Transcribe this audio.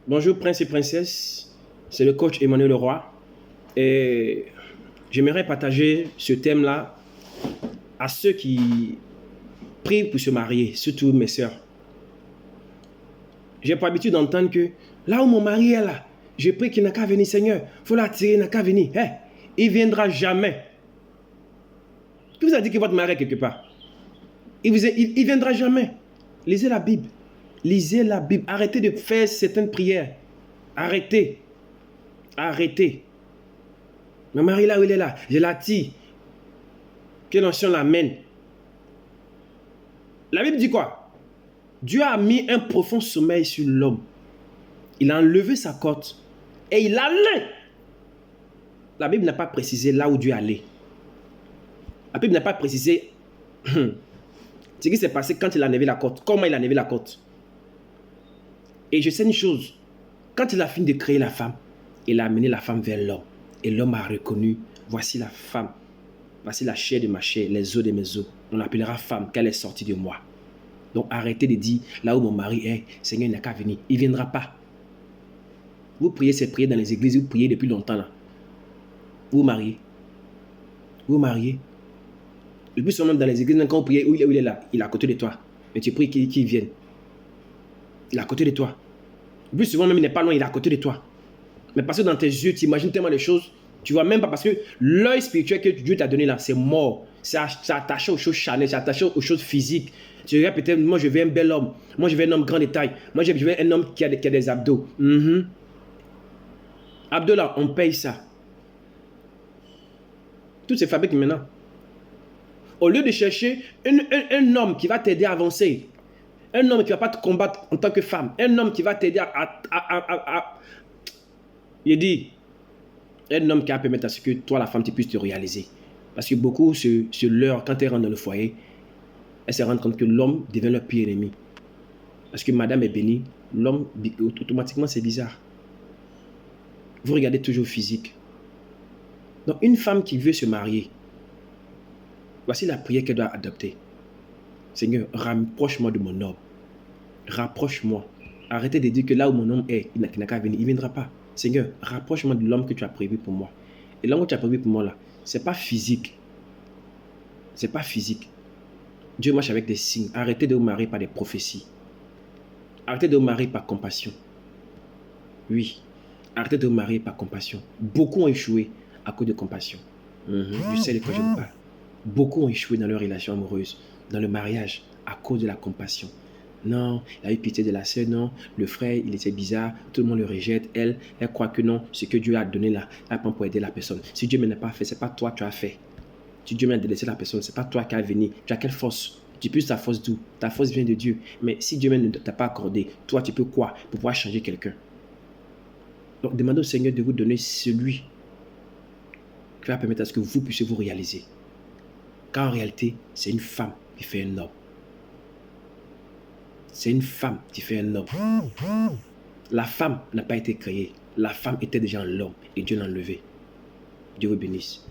Bonjour princes et princesses, c'est le coach Emmanuel Leroy et j'aimerais partager ce thème-là à ceux qui prient pour se marier, surtout mes sœurs. J'ai pour habitude d'entendre que là où mon mari est là, je prie qu'il n'a qu'à venir, Seigneur, il faut l'attirer, il n'a qu'à venir. Hey, il ne viendra jamais. Qui vous a dit que votre mari est quelque part? Il ne viendra jamais. Lisez la Bible. Lisez la Bible. Arrêtez de faire certaines prières. Arrêtez. Arrêtez. Mon mari là où il est là, je l'attire. Que l'onction l'amène. La Bible dit quoi? Dieu a mis un profond sommeil sur l'homme. Il a enlevé sa côte et il allait. La Bible n'a pas précisé là où Dieu allait. La Bible n'a pas précisé ce qui s'est passé quand il a enlevé la côte. Comment il a enlevé la côte. Et je sais une chose. Quand il a fini de créer la femme, il a amené la femme vers l'homme. Et l'homme a reconnu, voici la femme. Voici la chair de ma chair, les os de mes os. On l'appellera femme, qu'elle est sortie de moi. Donc arrêtez de dire, là où mon mari est, Seigneur, il n'a qu'à venir. Il ne viendra pas. Vous priez ces prières dans les églises, vous priez depuis longtemps là. Vous mariez. Vous mariez. Le plus souvent dans les églises, quand vous priez, où il est là, il est à côté de toi. Mais tu pries qu'il vienne. Il est à côté de toi. Le plus souvent même, il n'est pas loin, il est à côté de toi. Mais parce que dans tes yeux, tu imagines tellement les choses, tu vois même pas, parce que l'œil spirituel que Dieu t'a donné là, c'est mort. C'est attaché aux choses charnelles, c'est attaché aux choses physiques. Tu dirais peut-être, moi je veux un bel homme, moi je veux un homme grand de taille, moi je veux un homme qui a des abdos. Abdos là, on paye ça. Tout se fabrique maintenant. Au lieu de chercher un homme qui va t'aider à avancer, un homme qui ne va pas te combattre en tant que femme, un homme qui va t'aider il dit, un homme qui va permettre à ce que toi, la femme, tu puisses te réaliser. Parce que beaucoup se leurrent quand elles rentrent dans le foyer. Elles se rendent compte que l'homme devient leur pire ennemi. Parce que madame est bénie, l'homme, automatiquement, c'est bizarre. Vous regardez toujours physique. Donc, une femme qui veut se marier, voici la prière qu'elle doit adopter. Seigneur, rapproche-moi de mon homme. Rapproche-moi. Arrêtez de dire que là où mon homme est, il n'a qu'à venir. Il ne viendra pas. Seigneur, rapproche-moi de l'homme que tu as prévu pour moi. Et l'homme que tu as prévu pour moi là, ce n'est pas physique. Ce n'est pas physique. Dieu marche avec des signes. Arrêtez de vous marier par des prophéties. Arrêtez de vous marier par compassion. Oui. Arrêtez de vous marier par compassion. Beaucoup ont échoué à cause de compassion. Je sais de quoi je vous parle. Beaucoup ont échoué dans leur relation amoureuse, dans le mariage, à cause de la compassion. Non, il a eu pitié de la sœur, non, le frère, il était bizarre, tout le monde le rejette, elle croit que non, ce que Dieu a donné là, elle prend pour aider la personne. Si Dieu ne l'a pas fait, ce n'est pas toi qui tu as fait. Si Dieu m'a délaissé la personne, ce n'est pas toi qui as venu. Tu as quelle force? Tu puisses ta force d'où? Ta force vient de Dieu. Mais si Dieu ne t'a pas accordé, toi tu peux quoi pour pouvoir changer quelqu'un? Donc demandez au Seigneur de vous donner celui qui va permettre à ce que vous puissiez vous réaliser. Car en réalité, c'est une femme qui fait un homme. C'est une femme qui fait un homme. La femme n'a pas été créée. La femme était déjà en l'homme et Dieu l'a enlevée. Dieu vous bénisse.